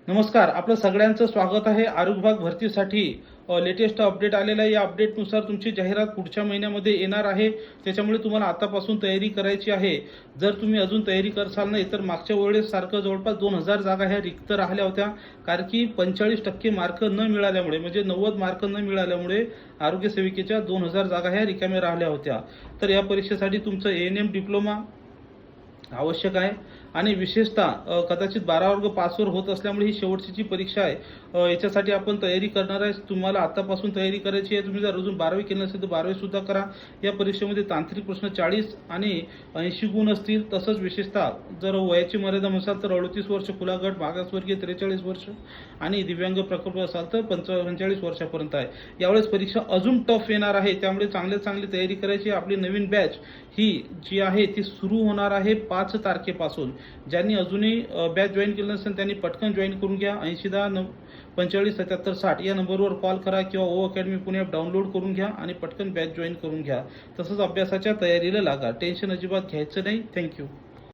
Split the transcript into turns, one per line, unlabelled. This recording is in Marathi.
नमस्कार, आपलं सगळ्यांचं स्वागत आहे. आरोग्य विभाग भरतीसाठी लेटेस्ट अपडेट आलेला आहे. या अपडेटनुसार तुमची जाहिरात पुढच्या महिन्यामध्ये येणार आहे. त्याच्यामुळे तुम्हाला आतापासून तयारी करायची आहे. जर तुम्ही अजून तयारी करसाल नाही तर मागच्या वेळेस सारखं जवळपास 2000 जागा ह्या रिक्त राहिल्या होत्या. कारण की 45% मार्क न मिळाल्यामुळे, म्हणजे 90 मार्क न मिळाल्यामुळे आरोग्य सेविकेच्या 2000 जागा ह्या रिकाम्या राहिल्या होत्या. तर या परीक्षेसाठी तुमचं ANM डिप्लोमा आवश्यक आहे आणि विशेषतः कदाचित 12 वर्ग पासवर होत असल्यामुळे ही शेवटची परीक्षा आहे. याच्यासाठी आपण तयारी करणार आहे. तुम्हाला आतापासून तयारी करायची आहे. तुम्ही जर अजून 12वी केली नसेल तर 12वी सुद्धा करा. या परीक्षेमध्ये तांत्रिक प्रश्न 40 आणि 80 गुण असतील. तसंच विशेषतः जर वयाची मर्यादा असाल तर 38 वर्ष, खुला गट मागासवर्गीय 43 वर्ष आणि दिव्यांग प्रकल्प असाल तर 45 वर्षापर्यंत आहे. यावेळेस परीक्षा अजून टफ येणार आहे, त्यामुळे चांगली तयारी करायची. आपली नवीन बॅच ही जी आहे ती सुरू होणार आहे 5 तारखेपासून. ज्यांनी अजूनही बॅच जॉईन केलं नसेल त्यांनी पटकन जॉईन करून घ्या. 8010 45 77 60 या नंबरवर कॉल करा किंवा अकॅडमी पुणे ॲप डाउनलोड करून घ्या आणि पटकन बॅच जॉईन करून घ्या. तसंच अभ्यासाच्या तयारीला लागा. टेन्शन अजिबात घ्यायचं नाही. थँक्यू.